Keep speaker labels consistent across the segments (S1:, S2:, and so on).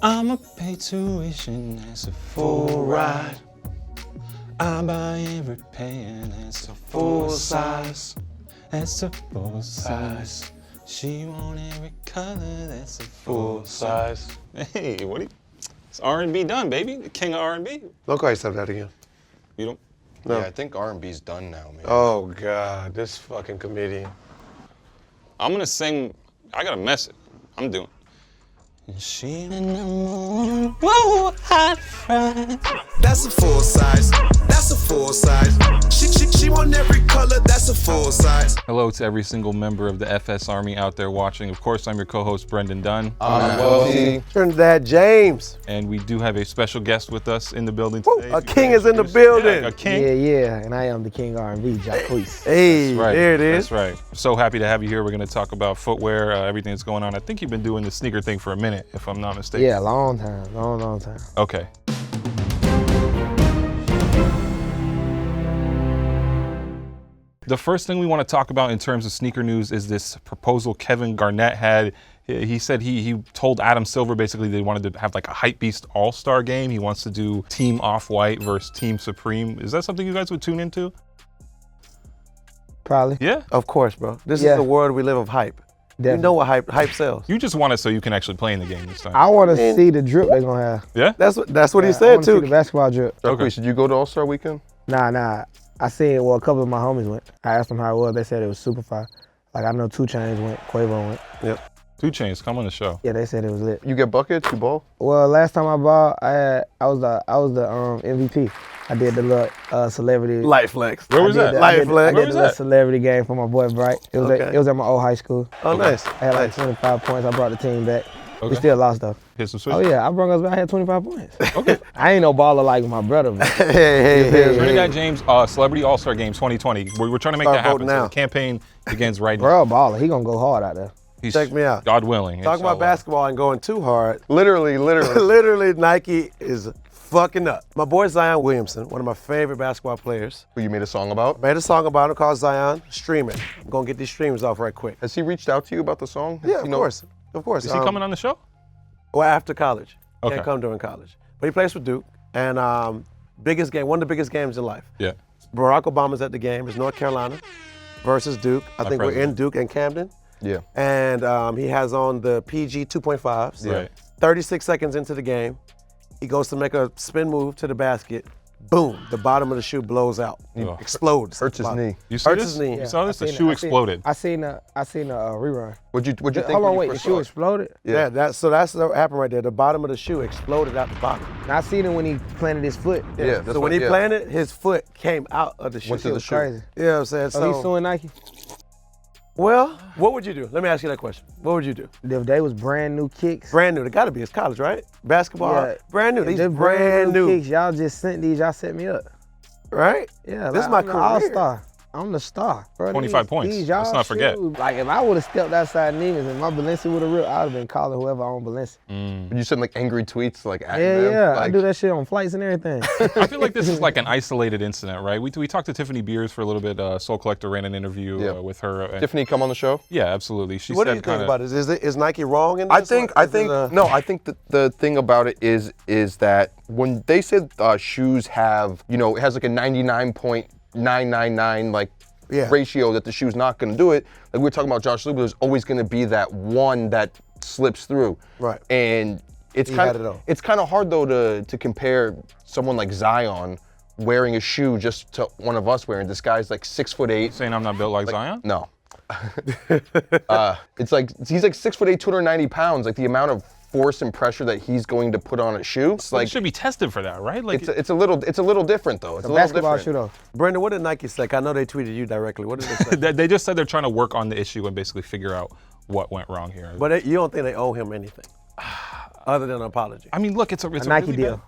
S1: I'ma pay tuition, that's a full ride. I buy every pair, that's a full size. That's a full size. She want every color, that's a full size. Hey, what do you... It's R&B done, baby. The king of R&B.
S2: Don't call yourself that again.
S1: You don't?
S2: No.
S3: Yeah, I think R&B's done now, man.
S2: Oh, God, this fucking comedian.
S1: I'm gonna sing... I got a message. I'm doing... She in the morning, whoa, hot fry.
S4: That's a full size. That's a full size. She want every color. That's a full size.
S1: Hello to every single member of the FS Army out there watching. Of course, I'm your co-host, Brendan Dunn.
S2: Trinidad James.
S1: And we do have a special guest with us in the building
S2: Woo,
S1: today.
S2: a king is in the building.
S1: Yeah, a king.
S5: Yeah, and I am the king R&B, Jacquees.
S2: Hey,
S1: That's right.
S2: there it is.
S1: That's right. So happy to have you here. We're going to talk about footwear, everything that's going on. I think you've been doing the sneaker thing for a minute, if I'm not mistaken.
S5: Yeah, long time.
S1: Okay. The first thing we want to talk about in terms of sneaker news is this proposal Kevin Garnett had. He said he told Adam Silver basically they wanted to have like a Hypebeast All-Star game. He wants to do Team Off-White versus Team Supreme. Is that something you guys would tune into?
S5: Probably.
S1: Yeah?
S2: Of course, bro. This is
S5: Yeah.
S2: the world we live of hype.
S5: Definitely.
S2: You know what hype sells.
S1: You just want it so you can actually play in the game this time.
S5: I want to see the drip they're going to have.
S1: Yeah?
S2: That's what he
S5: I
S2: said
S5: wanna see
S2: too.
S5: the basketball drip.
S1: Okay.
S3: Did you go to All-Star Weekend?
S5: Nah. I seen, well, a couple of my homies went. I asked them how it was. They said it was super fire. Like, I know 2 Chainz went, Quavo went.
S2: Yep.
S1: 2 Chainz, come on the show.
S5: Yeah, they said it was lit.
S3: You get buckets, you ball?
S5: Well, last time I bought, I was the MVP. I did the little celebrity.
S2: Light flex.
S1: Where was
S5: I
S1: that?
S5: did the-
S2: Light
S5: I did,
S2: flex.
S5: I
S1: Where
S5: did
S1: was
S5: the little
S1: that?
S5: celebrity game for my boy Bright. It was
S2: Okay.
S5: it was at my old high school.
S2: Oh, nice.
S5: I had like
S2: Nice.
S5: 25 points. I brought the team back.
S1: Okay.
S5: We still lost though.
S1: Hit some switch.
S5: Oh yeah, I brought us back. I had 25 points.
S1: Okay.
S5: I ain't no baller like my brother, man.
S2: Hey.
S1: Trinidad James, Celebrity All-Star Game 2020. We're trying to make
S2: Start
S1: that happen.
S2: voting
S1: So
S2: now.
S1: the campaign begins right now.
S5: Bro, a baller. He gonna go hard out there.
S1: He's,
S2: Check me out.
S1: God willing.
S2: Talking about
S1: inshallah.
S2: basketball and going too hard.
S3: Literally.
S2: Literally, Nike is fucking up. My boy Zion Williamson, one of my favorite basketball players,
S3: Who you made a song about?
S2: made a song about him called Zion Streaming. I'm gonna get these streams off right quick.
S3: Has he reached out to you about the song?
S2: Yeah, of course.
S1: Is he coming on the show?
S2: Well, after college.
S1: Okay.
S2: Can't come during college. But he plays for Duke. And biggest game, one of the biggest games in life.
S1: Yeah.
S2: Barack Obama's at the game. It's North Carolina versus Duke. I think we're in
S1: president.
S2: Duke and Camden.
S3: Yeah.
S2: And he has on the PG 2.5s.
S1: Right.
S2: 36 seconds into the game, he goes to make a spin move to the basket. Boom, the bottom of the shoe blows out.
S1: Oh.
S2: Explodes.
S3: Hurts his knee.
S1: You see
S2: Hurts
S1: this?
S2: his knee.
S1: You saw this? The
S5: I seen
S1: shoe
S5: it.
S1: exploded.
S5: I seen a rerun.
S3: What'd you think?
S5: Hold
S3: when
S5: on,
S3: you
S5: wait. The
S3: first
S5: shoe
S3: saw it?
S5: exploded.
S2: Yeah, that's what happened right there. The bottom of the shoe exploded out the bottom.
S5: And I seen it when he planted his foot.
S3: Yeah, that's
S2: So when
S3: what-
S2: he
S3: yeah.
S2: planted, his foot came out of the shoe.
S3: Went to the
S5: It's
S3: shoe.
S5: crazy.
S2: You know what I'm saying?
S5: So he's suing Nike.
S2: Well, what would you do? Let me ask you that question. What would you do?
S5: If they was brand new kicks.
S2: Brand new. They gotta be. It's college, right? Basketball.
S5: Yeah.
S2: Brand new.
S5: If
S2: These
S5: they're
S2: brand new.
S5: kicks. Y'all just sent these. Y'all set me up.
S2: Right?
S5: Yeah,
S2: This is
S5: like,
S2: my
S5: I'm the
S2: career.
S5: all-star. I'm the star. Bro,
S1: 25 points.
S5: These
S1: Let's
S5: y'all
S1: not forget.
S5: shoes, like if I would have stepped outside Neiman's and my Balenci would have ripped, I would have been calling whoever owned Balenci.
S3: You sent like angry tweets like at
S5: Yeah,
S3: them?
S5: yeah. I
S3: Like,
S5: do that shit on flights and everything.
S1: I feel like this is like an isolated incident, right? We talked to Tiffany Beers for a little bit. Soul Collector ran an interview
S3: Yeah.
S1: with her. And,
S3: Tiffany come on the show?
S1: yeah, absolutely. She
S2: What do
S1: said
S2: you think
S1: kind
S2: about
S1: of.
S2: it? Is Nike wrong in this?
S3: I think
S2: Is it,
S3: I think that the thing about it is that when they said shoes have, it has like a 99.999 like
S2: Yeah.
S3: ratio that the shoe's not going to do it. Like we were talking about Josh Luba, there's always going to be that one that slips through.
S2: Right.
S3: And it's
S2: He
S3: kind
S2: had it all.
S3: it's kind of hard though to compare someone like Zion wearing a shoe just to one of us wearing. This guy's like 6'8".
S1: Saying I'm not built like Zion?
S3: No. It's like he's like 6'8", 290 pounds. Like the amount of force and pressure that he's going to put on a shoe. It's
S1: Like,
S3: like
S1: it should be tested for that, right? Like,
S3: it's a little different though. It's a little
S5: Basketball
S3: different.
S5: shoe though.
S2: Brendan, what did Nike say? I know they tweeted you directly. What did they say?
S1: they just said they're trying to work on the issue and basically figure out what went wrong here.
S2: But you don't think they owe him anything other than an apology?
S1: I mean, look, it's a
S5: Nike
S1: really
S5: deal.
S1: bad-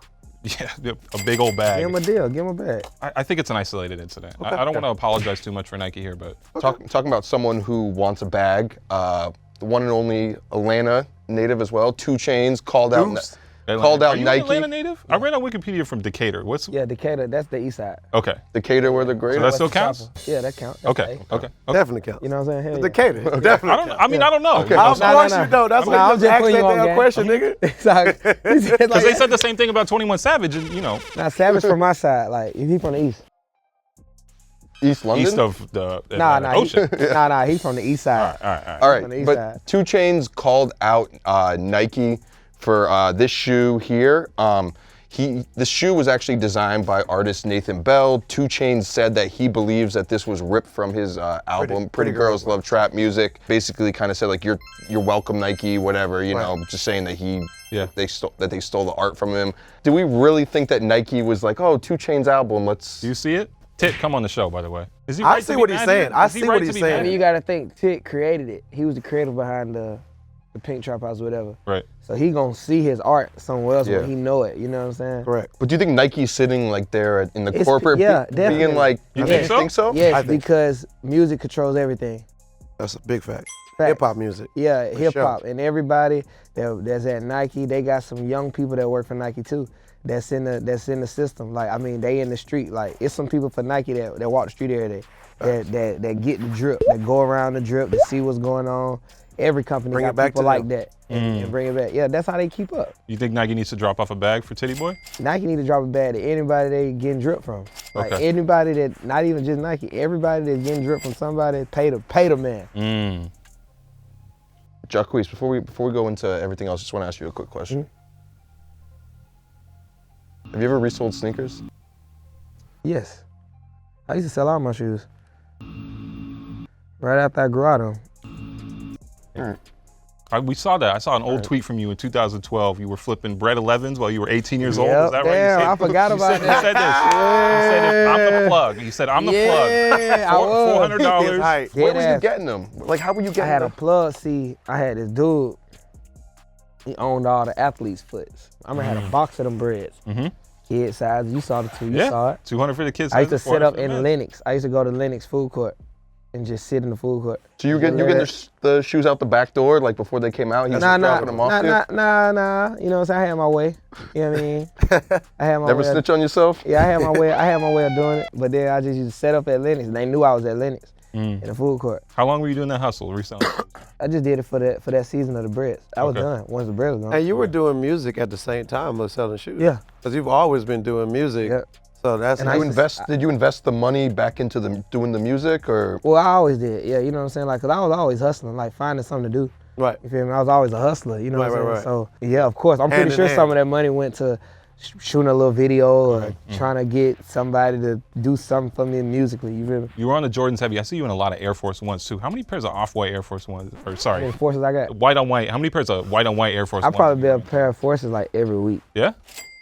S1: Yeah, a big old bag.
S5: Give him a deal. Give him a bag.
S1: I think it's an isolated incident. I don't want to apologize too much for Nike here, but
S3: Talking about someone who wants a bag. The one and only Atlanta native as well. 2 Chainz called out.
S2: Deuce.
S3: called out
S1: Are you
S3: Nike.
S1: an Atlanta native? I read on Wikipedia from Decatur. What's
S5: Yeah, Decatur, that's the east side.
S1: okay?
S3: Decatur were the
S1: So
S3: greatest.
S1: that still counts.
S5: Yeah, that counts. That's
S1: Okay.
S5: A.
S1: Okay.
S2: Definitely counts.
S5: You know what I'm saying? Hell
S2: The
S5: yeah.
S2: Decatur, definitely.
S1: I don't. I mean, I don't know.
S2: Of course you don't. That's why
S5: I'm
S2: you
S5: just
S2: asked
S5: putting
S2: that
S5: you on
S2: damn
S5: game.
S2: question, nigga.
S5: Exactly.
S1: Because they said the same thing about 21 Savage, and you know,
S5: Now, Savage from my side, like, if he from the east.
S3: East London.
S1: east of the
S5: Nah,
S1: ocean.
S5: Nah, he from the east side.
S1: All right.
S3: All
S5: on the
S3: right,
S5: east
S3: but
S5: side.
S3: 2 Chainz called out Nike for this shoe here. The shoe was actually designed by artist Nathan Bell. 2 Chainz said that he believes that this was ripped from his album Pretty Girls Love Trap Music. Basically, kind of said like you're welcome Nike, whatever. You know, just saying that they stole the art from him. Do we really think that Nike was like, oh, 2 Chainz album? Let's.
S1: Do you see it? Tit, come on the show, by the way. Is he
S2: I
S1: right
S2: see
S1: to be
S2: what he's
S1: mad
S2: saying.
S1: here?
S2: I
S1: Is he
S2: see
S1: right
S2: what
S1: to
S2: he's
S1: be
S2: saying.
S5: I
S1: mad
S5: mean,
S1: here?
S5: you gotta think, Tit created it. He was the creator behind the Pink Trap House, whatever.
S1: Right.
S5: So he gonna see his art somewhere else
S3: Yeah.
S5: when he know it. You know what I'm saying?
S2: Correct.
S3: But do you think Nike's sitting like there in the
S5: It's-
S3: corporate
S5: yeah,
S3: being
S5: definitely.
S3: like,
S1: You
S3: think
S1: think so?
S5: Yes,
S2: I think-
S5: because music controls everything.
S2: That's a big fact.
S5: Facts.
S2: Hip hop music.
S5: Yeah,
S2: For
S5: hip
S2: sure.
S5: hop, and everybody that's at Nike, they got some young people that work for Nike too. That's in the system. Like, I mean, they in the street. Like, it's some people for Nike that walk the street every day. That get the drip, that go around the drip to see what's going on. Every company
S2: Bring
S5: got
S2: it back
S5: people
S2: to
S5: like
S2: them.
S5: that and bring it back. Yeah, that's how they keep up.
S1: You think Nike needs to drop off a bag for Titty Boy?
S5: Nike need to drop a bag to anybody they getting drip from. Like
S1: Okay.
S5: anybody that, not even just Nike, everybody that's getting drip from somebody, pay the man.
S3: Jacquees, before we go into everything else, just want to ask you a quick question. Have you ever resold sneakers?
S5: Yes. I used to sell all my shoes. Right after I grew out of them.
S1: We saw that. I saw an old tweet from you in 2012. You were flipping bread 11s while you were 18 years old.
S5: Yep,
S1: Is that
S5: damn,
S1: right?
S5: I forgot about
S1: You
S5: that.
S1: said this. You said, I'm the plug. You said, I'm the
S5: Yeah, I
S1: plug.
S5: was.
S1: $400.
S2: Right.
S3: Where were you
S5: Deadass.
S3: getting them? Like, how were you
S5: I
S3: getting
S5: had a
S3: them?
S5: plug. See, I had this dude. He owned all the athletes' foots. I remember I had a box of them breads. Kid size. You saw the two. You saw
S1: Yeah,
S5: it.
S1: 200 for the kids.
S5: I used to sit
S1: 400
S5: up
S1: for the
S5: in
S1: men.
S5: Lenox. I used to go to Lenox food court and just sit in the food court.
S3: So you get the shoes out the back door, like before they came out? He was
S5: Nah.
S3: dropping them off to you?
S5: You know what I'm saying? I had my way. You know what I mean? I had my
S3: Never
S5: way.
S3: snitch on yourself?
S5: Yeah, I had my way. I had my way of doing it. But then I just used to set up at Lenox. And they knew I was at Lenox in the food court.
S1: How long were you doing that hustle recently?
S5: I just did it for that season of the breads. I was
S1: Okay.
S5: done once the bread was gone.
S2: And you were doing music at the same time of selling shoes.
S5: Yeah.
S2: Because you've always been doing music.
S5: Yeah.
S2: So that's
S5: And
S3: Did
S5: I
S3: you
S5: used to-
S3: did you invest the money back into doing the music, or?
S5: Well, I always did. Yeah, you know what I'm saying? Like, 'cause I was always hustling, like finding something to do.
S2: right.
S5: You feel me? I was always a hustler, you know what I'm saying?
S2: Right.
S5: So, yeah, of course. I'm
S2: Hand
S5: pretty
S2: in
S5: sure
S2: hand.
S5: some of that money went to shooting a little video or trying to get somebody to do something for me musically, you feel me?
S1: You were on the Jordans heavy. I see you in a lot of Air Force Ones too. How many pairs of off-white Air Force Ones? Or
S5: How
S1: sorry,
S5: many forces I got?
S1: white on white. How many pairs of white on white Air Force
S5: I
S1: Ones?
S5: probably be a pair of forces like every week.
S1: Yeah.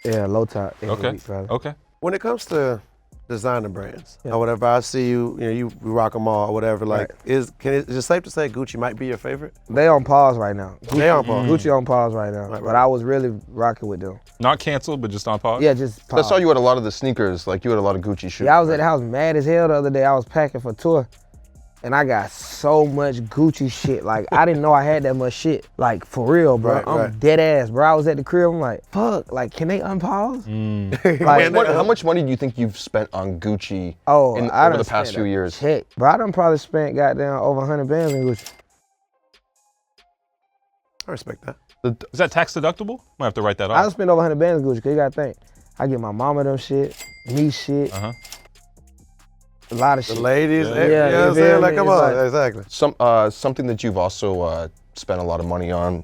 S5: Yeah, low top every
S1: Okay.
S5: week, probably.
S1: Okay.
S2: When it comes to designer brands or whatever, I see you rock them all or whatever. Like, is it safe to say Gucci might be your favorite?
S5: They on pause right now.
S2: They on pause.
S5: Gucci on pause right now.
S2: Right.
S5: But I was really rocking with them.
S1: Not canceled, but just on pause.
S5: Yeah, just
S3: I
S5: pause.
S3: saw you had a lot of the sneakers, like you had a lot of Gucci shoes.
S5: Yeah, I was at the house mad as hell the other day. I was packing for tour. And I got so much Gucci shit. Like, I didn't know I had that much shit. Like, for real, bro.
S2: Right,
S5: I'm
S2: right.
S5: dead ass, bro. I was at the crib. I'm like, fuck. Like, can they unpause? Like,
S3: How much money do you think you've spent on Gucci
S5: oh, I
S3: over
S5: done
S3: the past
S5: spent
S3: few
S5: a
S3: years?
S5: Check. Bro, I done probably spent goddamn over 100 bands in Gucci.
S2: I respect that.
S1: Is that tax deductible? Might have to write that
S5: I done
S1: off.
S5: spent over 100 bands in Gucci, because you gotta think. I get my mama them shit, me shit,
S1: Uh-huh.
S5: a lot of
S2: The
S5: shit.
S2: ladies,
S1: Yeah.
S2: you know what
S5: you
S2: I'm saying?
S5: feel
S2: Like,
S5: me?
S2: come
S5: It's
S2: on.
S5: like-
S2: Exactly.
S3: Something that you've also spent a lot of money on,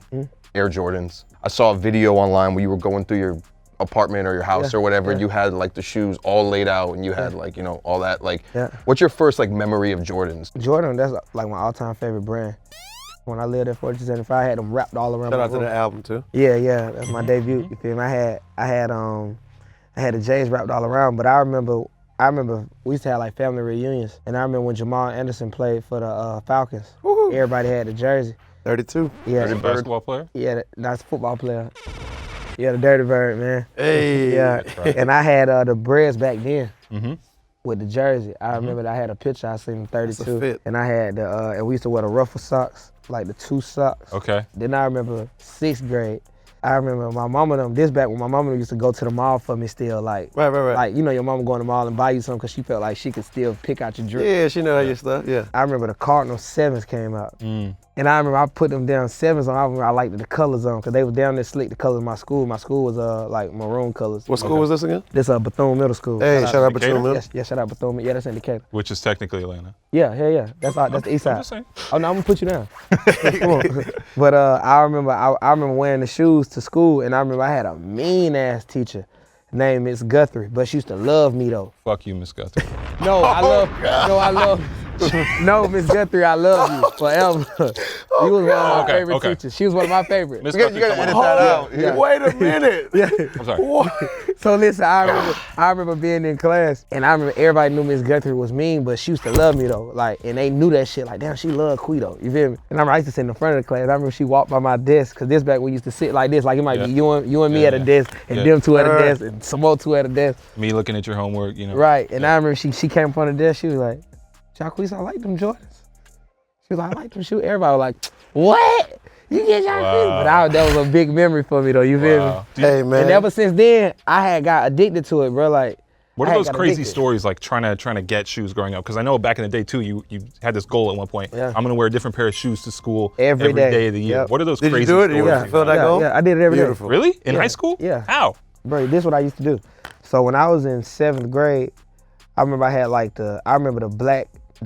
S3: Air Jordans. I saw a video online where you were going through your apartment or your house
S5: Yeah,
S3: or whatever,
S5: yeah.
S3: and you had like the shoes all laid out, and you had like, you know, all that. Like,
S5: Yeah.
S3: what's your first like memory of Jordans?
S5: Jordan, that's like my all-time favorite brand. When I lived at 4275, I had them wrapped all around
S2: Shout
S5: my
S2: out to
S5: room.
S2: the album too.
S5: Yeah, that's my debut. You feel me? I had the J's wrapped all around, but I remember we used to have like family reunions, and I remember when Jamal Anderson played for the Falcons.
S2: Woohoo.
S5: Everybody had the jersey.
S2: 32.
S5: Yeah,
S1: Dirty basketball player.
S5: yeah, that's a football player. Yeah, the Dirty Bird, man.
S2: Hey.
S5: Yeah, and I had the breads back then.
S1: Mhm.
S5: With the jersey, I remember that I had a picture. I seen 32,
S2: fit.
S5: and I had and we used to wear the ruffle socks, like the 2 socks.
S1: Okay.
S5: Then I remember 6th grade. I remember my mama them, this back when my mama used to go to the mall for me still, like.
S2: Right.
S5: Like, you know your mama going to the mall and buy you something because she felt like she could still pick out your drip.
S2: Yeah, she know your stuff, yeah.
S5: I remember the Cardinal 7s came out. And I remember I put them down 7s on. I remember I liked the colors on because they was down there slick, the colors of my school. My school was like maroon colors.
S2: What school was this again?
S5: This Bethune Middle School.
S2: Hey, shout out Bethune Middle.
S5: Yeah, shout out Bethune. Yeah, that's in Decatur.
S1: Which is technically Atlanta.
S5: Yeah. That's the east side.
S1: I'm just saying.
S5: Oh no, I'm gonna put you down. Come on. But I remember wearing the shoes to school, and I remember I had a mean ass teacher named Miss Guthrie, but she used to love me though.
S1: Fuck you, Miss Guthrie.
S5: No, Miss Guthrie, I love you forever. You was one of my favorite teachers. She was one of my favorites.
S1: Miss
S3: You
S1: Guthrie,
S3: gotta
S1: come
S3: edit
S1: on.
S3: that out.
S2: Yeah. Wait a minute.
S1: I'm sorry.
S5: So listen, I remember being in class, and I remember everybody knew Miss Guthrie was mean, but she used to love me though. Like, and they knew that shit. Like, damn, she loved Quito. You feel me? And I used to sit in the front of the class. I remember she walked by my desk, cause this back we used to sit like this. Like it might be you and me at a desk, and them two at a desk, and some more two at a desk.
S1: Me looking at your homework, you know.
S5: Right. And I remember she came in front of the desk. She was like, Jacquees, I like them Jordans. She was like, I like them shoes. Everybody was like, what? You get Jacquees?
S1: Wow.
S5: But that was a big memory for me though. You feel me?
S2: Hey, man.
S5: And ever since then, I had got addicted to it, bro. Like,
S1: What
S5: I
S1: are
S5: had
S1: those
S5: got
S1: crazy
S5: addicted.
S1: stories like trying to get shoes growing up? Because I know back in the day too, you had this goal at one point.
S5: Yeah.
S1: I'm gonna wear a different pair of shoes to school
S5: Every day.
S1: day of the year.
S5: Yep.
S1: What are those
S2: Did
S1: crazy
S2: you do it?
S1: stories?
S2: You
S5: Yeah.
S2: fulfill that goal?
S5: Yeah, I did it every day.
S2: Beautiful.
S1: Really? In
S5: Yeah.
S1: high school?
S5: Yeah.
S1: How?
S5: Bro, this is what I used to do. So when I was in 7th grade, I remember I had like the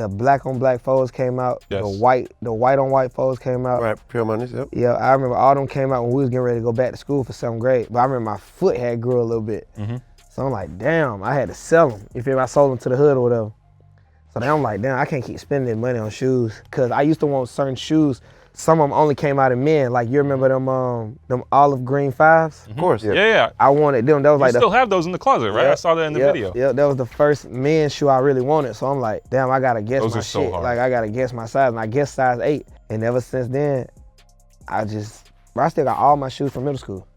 S5: black on black foes came out.
S1: Yes.
S5: The white on white foes came out.
S2: Right, pure monies, yep.
S5: Yeah, I remember all them came out when we was getting ready to go back to school for 7th grade. But I remember my foot had grew a little bit. So I'm like, damn, I had to sell them. You feel me? I sold them to the hood or whatever. So then I'm like, damn, I can't keep spending money on shoes. Cause I used to want certain shoes. Some of them only came out in men. Like you remember them olive green 5s?
S2: Of course.
S1: Yeah.
S5: I wanted them. That was
S1: You
S5: like
S1: still have those in the closet, right? I saw that in the video.
S5: Yeah, that was the first men's shoe I really wanted. So I'm like, damn, I gotta guess
S1: Those
S5: my
S1: are so
S5: shit.
S1: hard.
S5: Like I gotta guess my size, and I guess size 8. And ever since then, I still got all my shoes from middle school.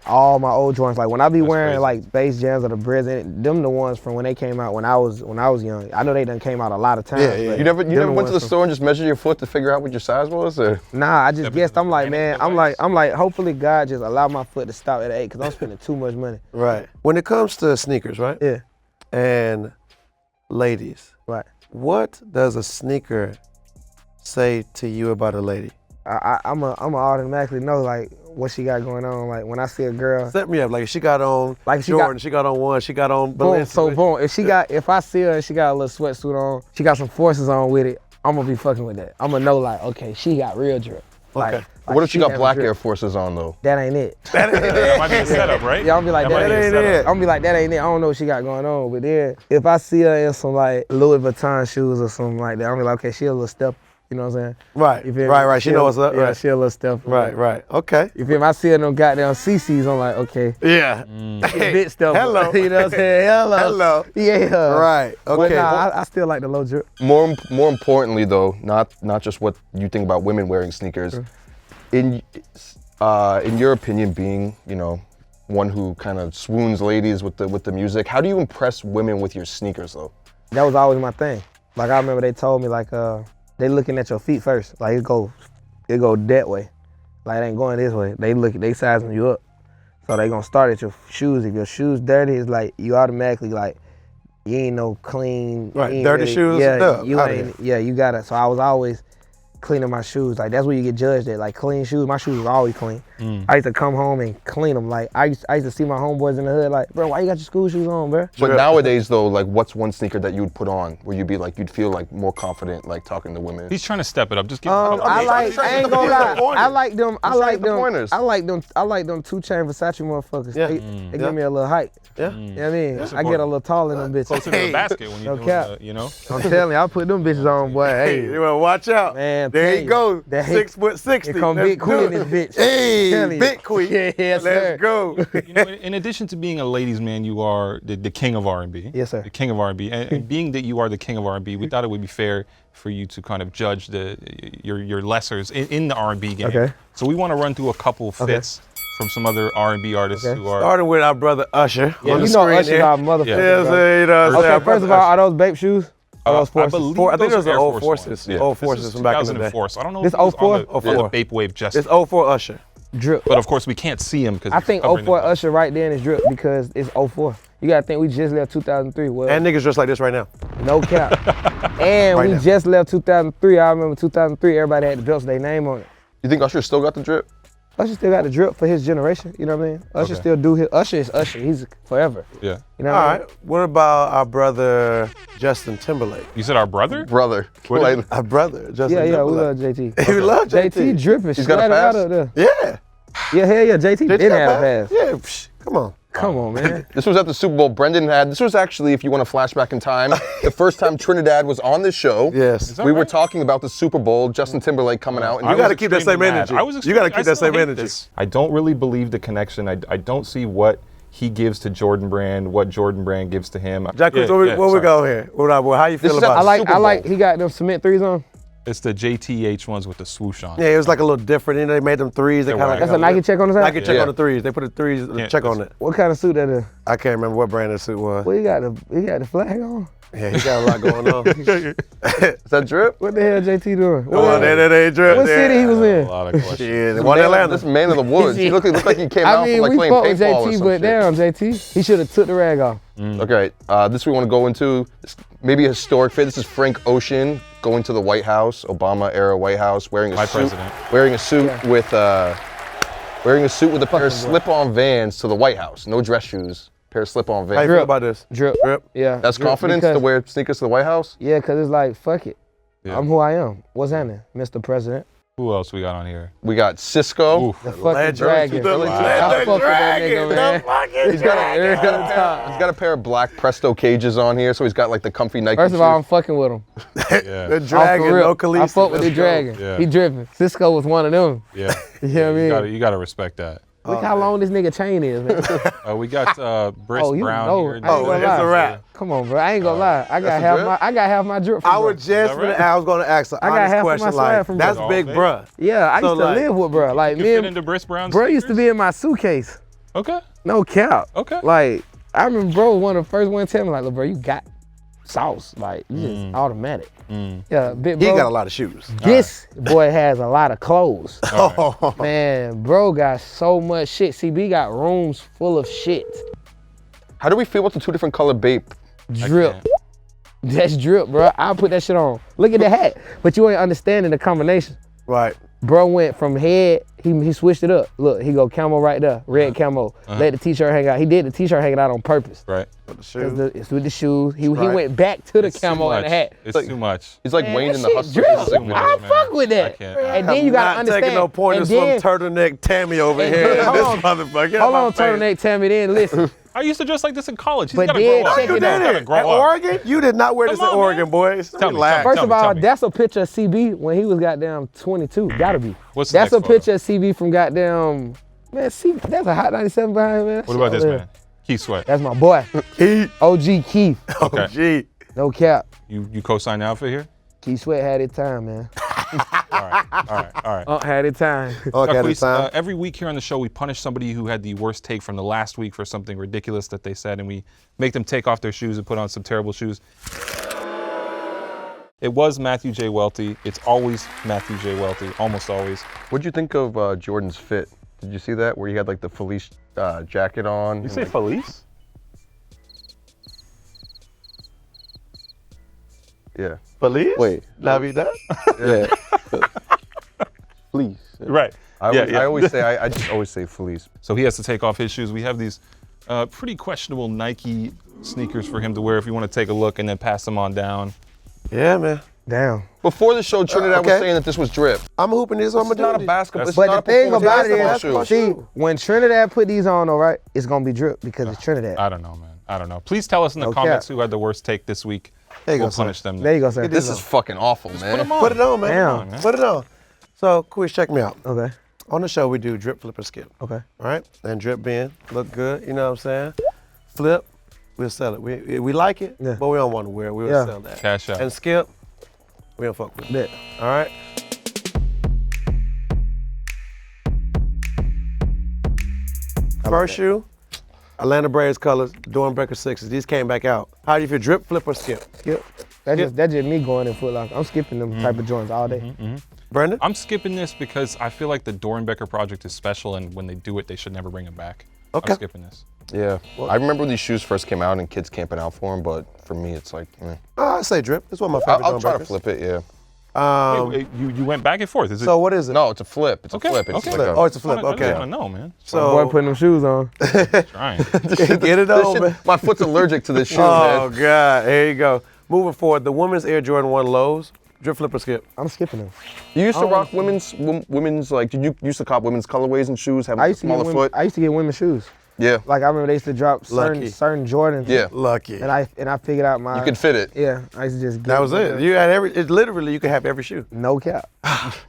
S5: All my old joints. Like when I be wearing
S1: crazy.
S5: like base jams or the Breds, them the ones from when they came out when I was young. I know they done came out a lot of times.
S2: Yeah.
S5: but
S3: You never
S5: them
S3: went to
S5: ones
S3: the
S5: from-
S3: store and just measured your foot to figure out what your size was? Or?
S5: Nah, I just guessed. I'm like, man, I'm
S1: device.
S5: like, hopefully God just allow my foot to stop at 8 because I'm spending too much money.
S2: Right. When it comes to sneakers, right?
S5: Yeah,
S2: And ladies,
S5: right.
S2: what does a sneaker say to you about a lady?
S5: I'm automatically know like what she got going on. Like when I see a girl,
S2: Set me up. Like she got on
S5: Like she
S2: Jordan,
S5: got-
S2: she got on one, she got on
S5: boom,
S2: Balenciaga.
S5: so boom. If I see her and she got a little sweatsuit on, she got some forces on with it, I'm gonna be fucking with that. I'm gonna know like, okay, she got real drip. Like,
S2: Okay.
S3: What if she got
S5: having
S3: black
S5: drip.
S3: Air Forces on though?
S5: That ain't it.
S1: That might be a setup, right?
S5: Yeah, I'm be like, that
S1: might be a
S5: ain't
S1: setup.
S5: it. I'm gonna be like, that ain't it. I don't know what she got going on. But then if I see her in some like Louis Vuitton shoes or something like that, I'm be like, okay, she a little step. You know what I'm saying?
S2: Right,
S5: You feel me?
S2: right. She know what's up.
S5: Yeah,
S2: Right,
S5: she a little step.
S2: right. Okay.
S5: You feel me? I see her in them goddamn CCs, I'm like, okay.
S2: Yeah.
S5: Bit stuff.
S2: Hello.
S5: You know what I'm saying? Hello.
S2: Hello.
S5: Yeah.
S2: Right.
S5: But
S2: Okay.
S5: nah, I still like the low drip.
S3: More importantly though, not just what you think about women wearing sneakers. In your opinion, being one who kind of swoons ladies with the music, how do you impress women with your sneakers though?
S5: That was always my thing. Like I remember they told me like they looking at your feet first. Like it go that way. Like it ain't going this way. They sizing you up. So they gonna start at your shoes. If your shoes dirty, it's like you automatically like you ain't no clean.
S2: Right,
S5: you ain't
S2: dirty shoes,
S5: Yeah,
S2: stuff,
S5: you
S2: outta
S5: ain't. Yeah, you gotta. So I was always cleaning my shoes. Like that's where you get judged at. Like clean shoes. My shoes were always clean. I used to come home and clean them. Like I used to see my homeboys in the hood. Like, bro, why you got your school shoes on, bro?
S3: But nowadays though, like what's one sneaker that you would put on where you'd feel like more confident like talking to women?
S1: He's trying to step it up. Just give
S5: I ain't gonna lie. I like them. I like them.
S3: pointers.
S5: I like them 2 Chain Versace motherfuckers.
S2: Yeah.
S5: They give me a little height.
S2: Yeah.
S5: You know what I mean? I get a
S1: important.
S5: little taller than them
S1: closer
S5: bitches.
S1: to the basket when you're
S5: No
S1: doing
S5: cap.
S1: the.
S5: I'm telling you, I put them bitches on, boy.
S2: Hey,
S5: Hey,
S2: you wanna watch out.
S5: man,
S2: There
S5: tell
S2: you
S5: you.
S2: go.
S5: That
S2: 6'60".
S5: here come
S2: Let's
S5: Big Queen
S2: do
S5: in
S2: it.
S5: this bitch.
S2: Hey,
S5: Telling you.
S2: Big Queen.
S5: Yes, sir.
S2: Let's go.
S1: You know, in addition to being a ladies' man, you are the king of R&B.
S5: Yes, sir.
S1: The king of R&B, and being that you are the king of R&B, we thought it would be fair for you to kind of judge your lessers in the R&B game.
S5: Okay.
S1: So we want to run through a couple fits from some other R&B artists
S5: Okay.
S1: who are.
S2: Starting with our brother Usher.
S5: Yeah,
S2: on the
S5: you know
S2: screen
S5: Usher's
S2: there.
S5: our motherfucker.
S2: Yeah,
S5: bro.
S2: so, you know,
S5: Okay,
S2: our
S5: first
S2: brother
S5: of all,
S2: Usher.
S5: are those Bape shoes? Are those
S1: I
S5: forces?
S1: believe
S2: I think
S1: those
S2: those are
S1: Air
S2: old
S1: Force
S2: Forces.
S1: ones.
S3: Yeah.
S2: Old
S1: This
S2: Forces
S1: is
S2: from back in the day.
S1: 2004, so I don't know
S5: This
S1: if it was
S5: 04?
S1: on the
S2: 04.
S1: Bape wave just.
S2: It's 04 Usher.
S5: Drip.
S1: But of course we can't see him because
S5: I think 04 Usher right then is drip because it's 04. You gotta think we just left 2003. Well,
S2: And niggas dressed like this right now.
S5: no cap. And
S2: Right
S5: we
S2: now.
S5: just left 2003. I remember 2003, everybody had the belts with their name on it.
S3: You think Usher still got the drip?
S5: Usher still got the drip for his generation, you know what I mean? Usher
S1: Okay.
S5: still do his, Usher is Usher, he's forever.
S1: Yeah.
S5: You know
S2: All
S5: what I mean?
S2: right. What about our brother Justin Timberlake?
S1: You said our brother?
S3: Brother.
S1: What
S3: Like,
S1: is-
S2: Our brother Justin
S5: Yeah, we
S2: Timberlake.
S5: love JT.
S2: We love JT.
S5: JT dripping,
S3: He's got a
S5: splattered out
S3: pass?
S5: up there.
S2: Yeah.
S5: Yeah, hell yeah, JT
S2: JT
S5: didn't
S2: got
S5: have a pass.
S2: Yeah, psh, come on.
S5: Come on, man.
S3: this was at the Super Bowl. Brendan had, this was actually, if you want to flashback in time, the first time Trinidad was on this show.
S2: Yes.
S1: that
S3: We were
S1: right?
S3: talking about the Super Bowl, Justin Timberlake coming out. And
S2: You
S3: he
S2: gotta
S3: was
S2: keep that same
S1: extremely
S2: energy.
S1: mad. I was
S2: You gotta
S1: extremely-
S2: keep that
S1: I still
S2: same
S1: hate
S2: energy.
S1: this.
S6: I don't really believe the connection. I don't see what he gives to Jordan Brand, what Jordan Brand gives to him.
S2: Jacquees,
S1: Yeah,
S2: where we
S1: sorry.
S2: go here? How you
S3: This
S2: feel
S3: is at
S2: about
S3: the
S2: it?
S5: I like,
S3: Super
S5: I like,
S3: Bowl.
S5: he got them cement threes on.
S1: It's the JTH ones with the swoosh on.
S2: Yeah, it was like a little different. You know, they made them threes. They
S1: They're
S2: kind
S1: whack.
S2: of
S5: That's a Nike check on the side?
S2: Nike check
S3: Yeah.
S2: on the threes. They put a threes
S1: Yeah,
S2: check on
S1: that's-
S2: it.
S5: What kind of suit that is?
S2: I can't remember what brand the suit was.
S5: Well, he got the flag on.
S2: Yeah, he got a lot going on.
S3: Is that drip?
S5: What the hell JT doing?
S2: Come on, they drip.
S5: What city he was
S1: A
S5: in?
S1: lot of questions.
S2: Yeah, they won Atlanta.
S3: This man of the woods. He looked like he came
S5: I
S3: out
S5: mean,
S3: from like
S5: we
S3: playing
S5: fought with
S3: paintball or
S5: JT,
S3: some
S5: but
S3: shit.
S5: damn, JT, he should have took the rag off.
S3: Okay, this we want to go into. Maybe a historic fit. This is Frank Ocean going to the White House, Obama era White House, wearing a
S1: My
S3: suit,
S1: president.
S3: wearing a suit
S5: Yeah.
S3: with a pair of slip-on Vans to the White House. No dress shoes. Pair of slip-on
S2: How you
S3: Vans.
S2: feel about this?
S5: Drip.
S2: Drip.
S5: Yeah.
S3: That's
S5: drip
S3: confidence
S5: because-
S3: to wear sneakers to the White House.
S5: Yeah, because it's like, fuck it.
S1: Yeah.
S5: I'm who I am. What's happening, Mr. President?
S1: Who else we got on here?
S3: We got Cisco.
S1: Oof.
S5: The fucking
S2: Legend.
S5: dragon.
S2: The
S5: I
S2: legend
S5: fuck with that
S2: dragon.
S5: nigga, man.
S2: The fucking
S5: He's got a
S2: dragon.
S3: He's got a pair of black Presto cages on here, so he's got like the comfy Nike
S5: First of all, I'm
S3: shoes.
S5: fucking with him.
S1: Yeah.
S2: The
S5: Off
S2: dragon,
S5: the rip.
S2: no Khaleesi.
S5: I fuck with the
S2: Let's go.
S5: dragon.
S1: Yeah.
S5: He dripping. Cisco was one of them.
S1: Yeah.
S5: You know what I mean?
S1: You gotta respect that.
S5: Look how long this nigga chain is, man.
S1: We got Briss
S5: Oh, you
S1: Brown
S5: know.
S1: here.
S5: I ain't
S2: Oh,
S5: gonna
S2: it's
S5: lie.
S2: a wrap.
S5: Come on, bro. I ain't gonna lie. I got
S3: That's a
S5: half
S3: drip?
S5: my drip from
S2: I
S5: bro.
S2: was just I was gonna ask an
S5: I got
S2: honest
S5: half of my
S2: question
S5: swag
S2: like,
S5: from
S2: that's
S1: Bro.
S2: big
S1: Oh,
S2: bruh.
S5: Yeah, I
S2: So,
S5: used to
S2: like,
S5: live with bro. Like
S1: You
S5: me
S1: fit
S5: and
S1: into Briss Brown
S5: bro used to
S1: sneakers?
S5: be in my suitcase.
S1: Okay.
S5: No cap.
S1: Okay.
S5: Like I remember bro one of the first one tell me like, look, bro, you got sauce. Like you just automatic. Yeah, big
S2: He
S5: bro.
S2: got a lot of shoes.
S5: This boy has a lot of clothes.
S2: Oh,
S5: Man, bro got so much shit. CB got rooms full of shit.
S3: How do we feel about the two different color bape?
S5: Drip.
S1: can't.
S5: That's drip, bro. I'll put that shit on. Look at the hat. But you ain't understanding the combination.
S2: right.
S5: Bro went from head, he switched it up. Look, he go camo right there, red camo. Let the t-shirt hang out. He did the t-shirt hanging out on purpose.
S1: Right.
S2: With the
S5: 'Cause
S2: shoes.
S5: It's with the shoes. He
S2: Right.
S5: went back to the
S1: It's too
S5: camo and the
S1: much.
S5: hat.
S1: It's
S3: like-
S1: too much.
S3: He's like
S5: Man,
S3: Wayne
S5: that
S3: in the
S5: shit
S3: Hustler.
S5: drip.
S3: He's like,
S1: much,
S5: I
S1: man.
S5: fuck with
S1: I
S5: that.
S1: can't.
S5: And
S2: I'm
S5: then you gotta
S2: not
S5: understand.
S2: taking no pointers
S5: and then,
S2: from turtleneck Tammy over
S5: and
S2: here.
S5: then- hold
S2: This
S5: on.
S2: motherfucker. Get
S5: hold
S2: out
S5: on,
S2: my face.
S5: turtleneck Tammy, then listen.
S1: I used to dress like this in college. He's
S5: But
S1: gotta
S5: then
S1: grow up.
S5: check
S2: You
S5: it
S2: did
S5: out.
S1: Gotta
S2: it.
S1: grow
S2: At
S1: up.
S2: Oregon? You did not wear this
S1: Come
S2: in
S1: on,
S2: Oregon,
S1: man.
S2: boys.
S1: Tell me,
S2: Relax.
S5: First of all,
S1: tell me.
S5: that's a picture of CB when he was goddamn 22. Gotta be.
S1: What's the
S5: That's
S1: next
S5: a picture of CB from goddamn, man, see, that's a hot 97 behind, man. That
S1: What
S5: shit
S1: about this
S5: over there.
S1: man? Keith Sweat.
S5: That's my boy.
S2: Keith.
S5: OG Keith.
S1: Okay.
S2: Oh, gee.
S5: No cap.
S1: You co-sign the outfit here?
S5: Keith Sweat had his time, man.
S1: All right.
S5: Had his time.
S2: Okay,
S1: Jacquees,
S2: this time.
S1: every week here on the show, we punish somebody who had the worst take from the last week for something ridiculous that they said, and we make them take off their shoes and put on some terrible shoes. It was Matthew J. Welty. It's always Matthew J. Welty, almost always.
S3: What'd you think of Jordan's fit? Did you see that where he had like the Felice jacket on?
S1: You say Felice?
S3: Yeah.
S2: Feliz?
S3: Wait.
S2: Navidad?
S3: Yeah. Please.
S1: Right.
S3: I always say I just always say Felice.
S1: So he has to take off his shoes. We have these pretty questionable Nike sneakers for him to wear if you want to take a look and then pass them on down.
S2: Yeah, man.
S5: Damn.
S3: Before the show, Trinidad was
S2: okay.
S3: saying that this was drip.
S2: I'm hooping this. I'm
S3: It's not a
S2: gonna do
S3: basketball.
S1: That's-
S3: It's
S5: But
S3: not
S5: the
S3: a
S5: thing
S3: performance
S5: about it
S3: basketball
S5: is,
S3: shoe.
S5: see, when Trinidad put these on, all right, it's gonna be drip because it's Trinidad.
S1: I don't know, man. I don't know. Please tell us in the
S5: No
S1: comments
S5: cap.
S1: who had the worst take this week.
S2: There you
S1: We'll
S2: go, son.
S1: punish them.
S5: There you go, sir.
S3: This is fucking awful,
S1: Put
S3: man.
S1: them on.
S2: Put it on, man.
S5: Damn.
S1: man.
S2: Put it on. So, Quiz, check me out.
S5: Okay.
S2: On the show, we do drip, flip, or skip.
S5: Okay.
S2: All right? And drip being look good, you know what I'm saying? Flip, we'll sell it. We like it,
S5: Yeah.
S2: but we don't want to wear it. We'll
S5: Yeah.
S2: sell that.
S1: Cash out.
S2: And skip, we don't fuck with it.
S5: Bet.
S2: All right? First shoe, Atlanta Braves colors, Dornbreaker 6s. These came back out. How do you feel, drip, flip, or skip?
S5: Skip. That's just me going in Foot Locker. I'm skipping them type of joints all day.
S2: Brandon?
S6: I'm skipping this because I feel like the Dorenbecker project is special, and when they do it, they should never bring it back.
S2: Okay.
S6: I'm skipping this.
S3: Yeah, I remember when these shoes first came out and kids camping out for them, but for me, it's like,
S2: I say drip. It's one of my favorite
S3: I'll try to
S2: Dorenbeckers.
S3: flip it, yeah.
S6: Wait, you went back and forth. Is it?
S2: So what is it?
S3: No, it's a flip. It's
S6: Okay,
S3: a flip. It's
S6: okay.
S3: like
S2: Oh, it's a flip.
S6: I just
S2: Okay.
S6: want to know, man.
S5: Boy
S2: So
S5: putting them shoes on.
S6: Trying.
S2: get it on, man.
S3: my foot's allergic to this shoe,
S2: Oh
S3: man.
S2: God, here you go. Moving forward, the women's Air Jordan 1 lows. Drip, flip, or skip?
S5: I'm skipping them.
S3: You used to rock women's like, did you used to cop women's colorways and shoes, have
S5: I
S3: a
S5: used to get
S3: smaller
S5: women,
S3: foot?
S5: I used to get women's shoes.
S3: Yeah,
S5: Like I remember they used to drop
S2: Lucky.
S5: certain Jordans.
S3: yeah.
S2: Lucky.
S5: And I figured out my.
S3: You could fit it.
S5: Yeah, I used to just get
S2: That was it. You had it literally, you could have every shoe.
S5: no cap.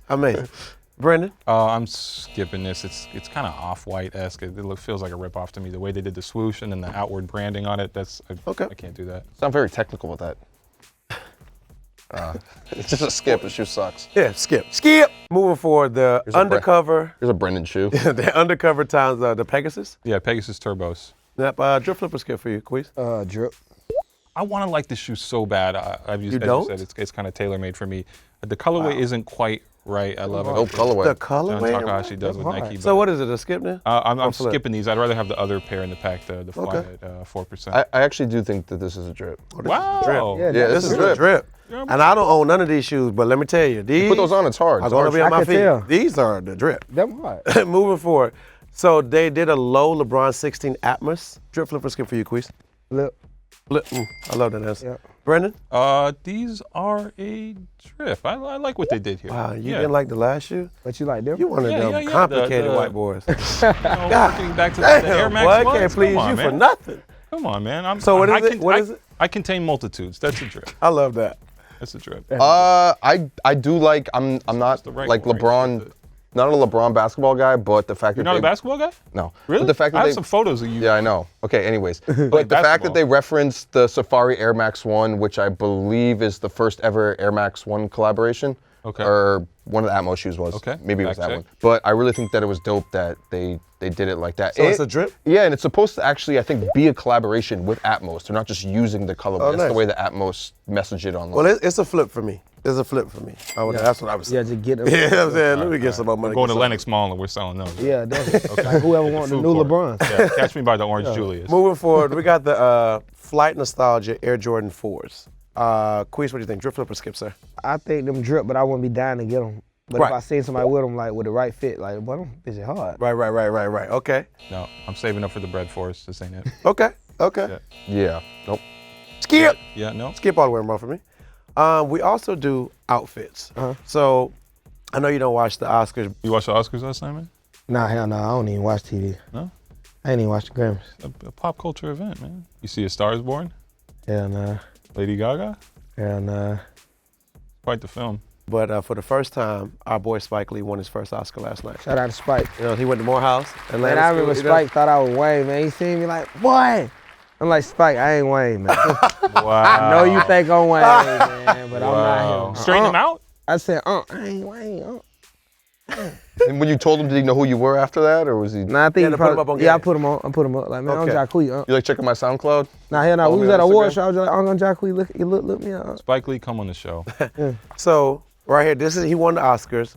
S2: Amazing. Brendan?
S6: I'm skipping this. It's kind of off-white-esque. It feels like a rip-off to me. The way they did the swoosh and then the outward branding on it,
S2: Okay.
S6: I can't do that.
S3: It's not very technical with that. It's just a skip. The shoe sucks.
S2: Yeah, skip. Skip. Moving forward, the
S3: Here's a
S2: undercover,
S3: Here's a Brendan shoe.
S2: the undercover times the Pegasus.
S6: Yeah, Pegasus Turbos.
S2: Yep, drip, flip, or skip for you, Quiz.
S5: Drip.
S6: I want to like this shoe so bad. I've used,
S2: You
S6: as
S2: don't?
S6: you said, it's kind of tailor-made for me. The colorway isn't quite right. I love it.
S3: No colorway.
S2: The
S6: John
S2: colorway.
S6: Takahashi does with
S5: hard.
S6: Nike.
S2: So what is it? A skip now?
S6: I'm
S2: flip?
S6: skipping these. I'd rather have the other pair in the pack, the fly
S2: Okay.
S6: at 4%.
S3: I actually do think that this is a drip.
S6: wow.
S2: drip.
S5: Yeah,
S3: Yeah,
S2: This is
S3: drip.
S2: a drip. And I don't own none of these shoes, but let me tell you, these
S3: Put those on, it's hard.
S2: are
S3: It's
S2: gonna
S3: hard.
S2: be on
S5: I
S2: my
S5: can
S2: feet.
S5: tell.
S2: These are the drip.
S5: Them hard.
S2: Moving forward. So they did a low LeBron 16 Atmos. Drip, flip, or skip for you, Quiz.
S5: Flip.
S2: I love that answer.
S5: Yeah.
S2: Brendan?
S6: These are a drip. I like what they did here.
S2: Wow, you
S6: yeah.
S2: didn't like the last shoe?
S5: But you like them?
S2: You one of
S6: Yeah,
S2: them
S6: yeah, yeah.
S2: complicated
S6: The-
S2: white boys.
S6: You know, getting back to the Air
S2: Damn,
S6: Max
S2: boy, I
S6: ones?
S2: can't please
S6: Come on,
S2: you
S6: man.
S2: for nothing.
S6: Come on, man.
S2: So what is it? What is it?
S6: I contain multitudes. That's a drip.
S2: I love that.
S6: That's a drip.
S3: I do like. I'm not
S6: the right
S3: like
S6: one, right?
S3: LeBron. Not a LeBron basketball guy, but the fact
S6: You're
S3: that
S6: not
S3: they,
S6: a basketball guy?
S3: No.
S6: Really?
S3: But the fact that
S6: I have
S3: they,
S6: some photos of you.
S3: Yeah, I know. Okay, anyways. But
S6: Like
S3: the fact
S6: basketball.
S3: that they referenced the Safari Air Max 1, which I believe is the first ever Air Max 1 collaboration.
S6: Okay.
S3: Or one of the Atmos shoes was.
S6: Okay.
S3: Maybe it was
S6: Fact
S3: that
S6: check.
S3: one. But I really think that it was dope that they did it like that.
S2: So it's a drip?
S3: Yeah, and it's supposed to actually, I think, be a collaboration with Atmos. They're not just using the color.
S2: Oh,
S3: That's
S2: nice.
S3: the way the Atmos message it online.
S2: Well, it's a flip for me. It's a flip for me. That's what I was
S5: Yeah,
S2: saying.
S5: just get them.
S2: Yeah, you know what I'm saying? Let me get some more money.
S6: We're going to
S2: get some-
S6: Lenox Mall and we're selling those.
S5: Yeah, definitely. Like whoever wants the
S6: Food
S5: new
S6: court.
S5: LeBron.
S6: Yeah, catch me by the Orange Julius.
S2: Moving forward, we got the Flight Nostalgia Air Jordan 4s. Quiz, what do you think? Drip, flip, or skip, sir?
S5: I think them drip, but I wouldn't be dying to get them. But
S2: Right.
S5: if I seen somebody with them, like with the right fit, like, boy, them bitches hard.
S2: Right. Okay.
S6: No, I'm saving up for the bread for us. This ain't it.
S2: Okay.
S6: Yeah.
S3: yeah. Nope.
S2: Skip.
S6: Yeah, no?
S2: Skip all the way around for me. We also do outfits. So I know you don't watch the Oscars.
S6: You watched the Oscars last night, man?
S5: Nah, hell no, I don't even watch TV.
S6: No?
S5: I ain't even watch the Grammys.
S6: A pop culture event, man. You see A Star is Born?
S5: Hell nah.
S6: Lady Gaga?
S5: Hell nah.
S6: Quite the film.
S2: But for the first time, our boy Spike Lee won his first Oscar last night.
S5: Shout out to Spike.
S2: You know, he went to Morehouse. Atlanta
S5: Man, I
S2: School,
S5: remember
S2: you know.
S5: Spike thought I was Wayne, man. He seen me like, boy. I'm like, Spike, I ain't Wayne, man.
S6: Wow.
S5: I know you think I'm Wayne, man, but I'm not him.
S6: Straighten him out?
S5: I said, I ain't Wayne.
S3: And when you told him, did he know who you were after that, or was he?
S5: Nah, I think
S2: Yeah,
S5: he
S2: to put him
S5: probably,
S2: up on
S5: yeah, I
S2: game.
S5: put him on. I put him up. Like, man,
S2: Okay.
S5: I'm Jacquees.
S3: You like checking my SoundCloud?
S5: Nah, hell no.
S3: Follow
S5: We was
S3: me
S5: at
S3: on
S5: a award
S3: Instagram?
S5: show. I was like, I'm gonna Jacquees. Look me up.
S6: Spike Lee, come on the show.
S2: So right here, he won the Oscars.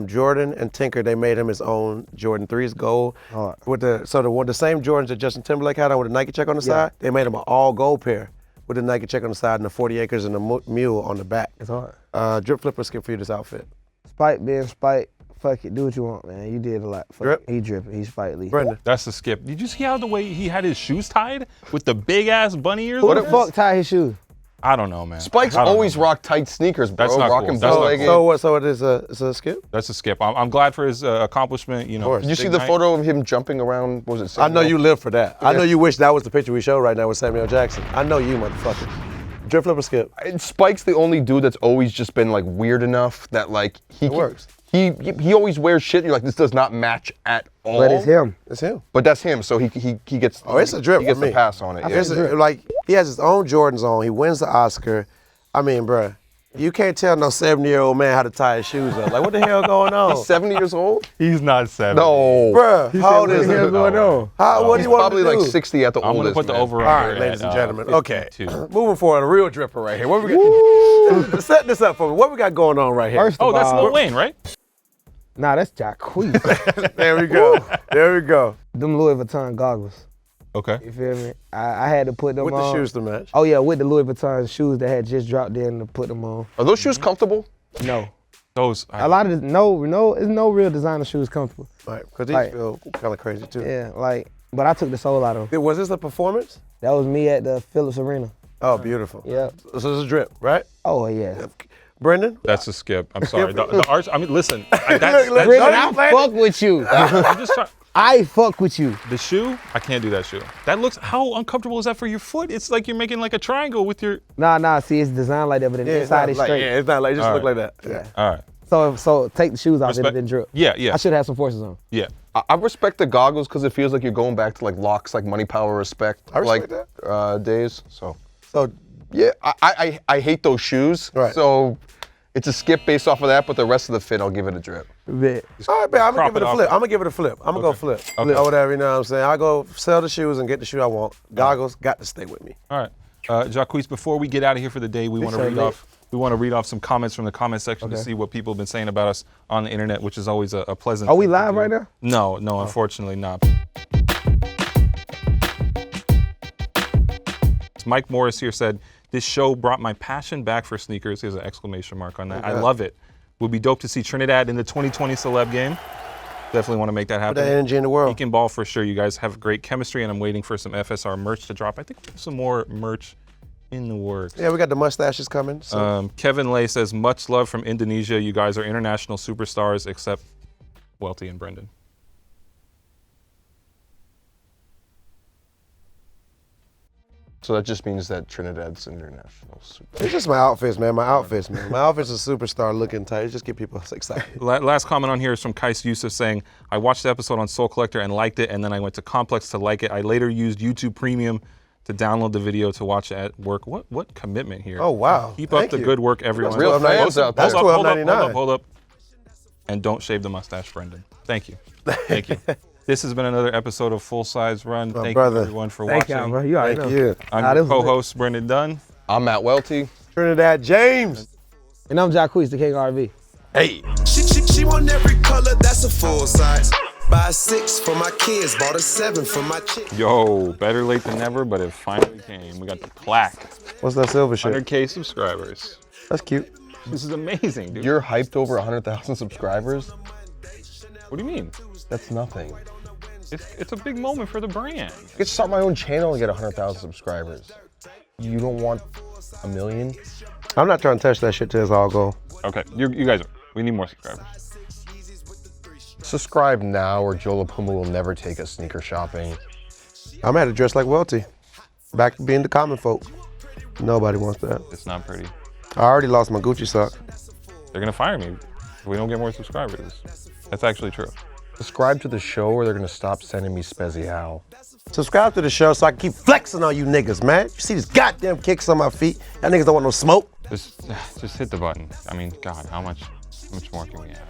S2: Jordan and Tinker, they made him his own Jordan 3s gold.
S5: Hard.
S2: With the same Jordans that Justin Timberlake had on with the Nike check on the side, they made him an all gold pair with the Nike check on the side and the 40 acres and the mule on the back.
S5: It's hard.
S2: Drip, flip, or skip for you this outfit.
S5: Spike being Spike, fuck it, do what you want, man. You did a lot. Fuck
S2: Drip.
S5: it. He dripping. He's Spike Lee.
S2: Brendan.
S6: That's the skip. Did you see how the way he had his shoes tied with the big ass bunny ears?
S5: Who
S6: on
S5: the
S6: it?
S5: fuck tied his shoes?
S6: I don't know, man.
S3: Spike's
S6: I don't
S3: always
S6: know.
S3: rocked tight sneakers, bro.
S6: That's not
S3: Rocking
S6: cool. That's not
S3: bow-legged.
S6: cool.
S2: So it is a skip?
S6: That's a skip. I'm glad for his accomplishment. You know.
S2: course.
S3: Did you see
S6: big
S3: the
S6: night.
S3: photo of him jumping around? What was it?
S2: I know
S3: Samuel?
S2: you live for that. I know you wish that was the picture we show right now with Samuel Jackson. I know you, motherfucker. Drip, flip, or skip?
S3: And Spike's the only dude that's always just been like weird enough that like he
S2: works.
S3: He always wears shit. You're like, this does not match at all.
S5: But it's him.
S2: It's him.
S3: But that's him. So he gets.
S2: Oh, it's a drip
S3: He gets
S2: for me.
S3: the pass on it. Yeah.
S2: Like he has his own Jordans on. He wins the Oscar. I mean, bruh, You can't tell no 70-year-old man how to tie his shoes up. Like, what the hell going on?
S3: He's 70 years old?
S6: He's not 7.
S3: No.
S2: Bruh, how old is he?
S5: going on?
S2: What do you want
S3: Probably
S2: to do?
S3: like 60 at the
S6: I'm
S3: oldest.
S6: gonna put the
S3: man.
S6: over
S2: All
S6: under
S2: right, ladies and
S6: at,
S2: gentlemen. Okay,
S6: 52.
S2: moving forward, a real dripper right here. What we got? Set this up for me. What we got going on right here?
S5: First
S6: Oh,
S5: of
S6: that's
S5: all,
S6: Lil Wayne, right?
S5: Nah, that's Jacquees.
S2: There we go. There we go.
S5: Them Louis Vuitton goggles.
S6: Okay.
S5: You feel me? I had to put them
S2: With
S5: on.
S2: the shoes to match.
S5: Oh yeah, with the Louis Vuitton shoes that had just dropped in to put them on.
S3: Are those shoes comfortable?
S5: No.
S6: Those.
S5: A lot of it's no real designer shoes comfortable.
S2: Right, because these
S5: Like-
S2: feel kind of crazy too.
S5: Yeah, like, but I took the sole out of them.
S2: Was this a performance?
S5: That was me at the Phillips Arena.
S2: Oh, beautiful.
S5: Yeah.
S2: So this is a drip, right?
S5: Oh yeah.
S2: Brendan?
S6: That's a skip. I'm sorry. The arch. I mean, listen. That's,
S2: Look,
S6: that's,
S5: Brendan,
S2: Don't
S5: I
S2: explain
S5: fuck with you.
S6: I'm just trying.
S5: I fuck with you.
S6: The shoe, I can't do that shoe. That looks. How uncomfortable is that for your foot? It's like you're making like a triangle with your.
S5: Nah. See, it's designed like that, but the
S2: It's
S5: inside
S2: not
S5: is
S2: like,
S5: straight.
S2: yeah, it's not like, it just
S6: All
S2: look
S6: right.
S2: like that. Yeah.
S6: All right.
S5: So take the shoes off,
S6: Respect-
S5: it didn't drip.
S6: Yeah.
S5: I should have some forces on.
S6: Yeah.
S3: I respect the goggles because it feels like you're going back to like Locke's like money, power, respect,
S2: I respect
S3: like days. So
S2: So,
S3: yeah, I hate those shoes.
S2: Right.
S3: So it's a skip based off of that, but the rest of the fit, I'll give it a drip.
S5: Bet.
S2: all right, man, I'm
S6: Crop
S2: gonna give it a
S6: it
S2: flip.
S6: off.
S2: I'm gonna give it a flip. I'm gonna go flip.
S6: Okay.
S2: Or whatever, you know what I'm saying? I go sell the shoes and get the shoe I want. Goggles got to stay with me.
S6: All right. Jacquees, before we get out of here for the day, we want to
S5: sir,
S6: read
S5: mate.
S6: off. We want to read off some comments from the comment section to
S5: Okay.
S6: see what people have been saying about us on the internet, which is always a pleasant.
S5: Are we
S6: thing to
S5: live
S6: do.
S5: right now?
S6: No, unfortunately not. Mike Morris here said, "This show brought my passion back for sneakers." There's an exclamation mark on that. I love it. Would be dope to see Trinidad in the 2020 celeb game. Definitely want to make that happen.
S2: Put that energy in the
S6: He
S2: world.
S6: can ball for sure. You guys have great chemistry, and I'm waiting for some FSR merch to drop. I think we have some more merch in the works.
S2: Yeah, we got the mustaches coming. So.
S6: Kevin Lay says, "Much love from Indonesia. You guys are international superstars, except Welty and Brendan."
S3: So that just means that Trinidad's international. Super.
S2: It's just my outfits, man. My outfits, man. My outfits are superstar looking tight. It just get people excited.
S6: Last comment on here is from Kais Yusuf saying, "I watched the episode on Soul Collector and liked it, and then I went to Complex to like it. I later used YouTube Premium to download the video to watch it at work." What commitment here.
S2: Oh, wow.
S6: Keep up
S2: Thank
S6: the
S2: you.
S6: good work, everyone.
S3: Real fans out there.
S2: That's
S6: Hold
S2: $12.99.
S6: up. And don't shave the mustache, Brendan. Thank you. Thank you. This has been another episode of Full Size Run. Thank
S2: brother.
S6: you everyone for
S5: Thank
S6: watching.
S5: y'all, bro. You already
S2: Thank
S5: know.
S2: you.
S6: I'm
S5: Nah,
S6: your
S5: this was
S6: co-host, Brendan Dunn.
S3: I'm Matt Welty.
S2: Trinidad James.
S5: And I'm Jacquees, the King RV.
S2: Hey.
S4: She want every color, that's a full size. Buy a 6 for my kids, bought a 7 for my chick.
S6: Yo, better late than never, but it finally came. We got the plaque.
S2: What's that silver shit?
S6: 100K subscribers.
S2: That's cute.
S6: This is amazing, dude.
S3: You're hyped over 100,000 subscribers?
S6: What do you mean?
S3: That's nothing.
S6: It's a big moment for the brand.
S3: I could start my own channel and get 100,000 subscribers. You don't want a million?
S2: I'm not trying to touch that shit till it's all go.
S6: Okay, you guys, we need more subscribers.
S3: Subscribe now or Joe LaPuma will never take us sneaker shopping.
S2: I'm gonna have to dress like Welty. Back to being the common folk. Nobody wants that.
S6: It's not pretty.
S2: I already lost my Gucci sock.
S6: They're gonna fire me if we don't get more subscribers. That's actually true.
S3: Subscribe to the show or they're gonna stop sending me Spezial.
S2: Subscribe to the show so I can keep flexing on you niggas, man. You see these goddamn kicks on my feet? Y'all niggas don't want no smoke.
S6: Just hit the button. I mean, God, how much more can we have?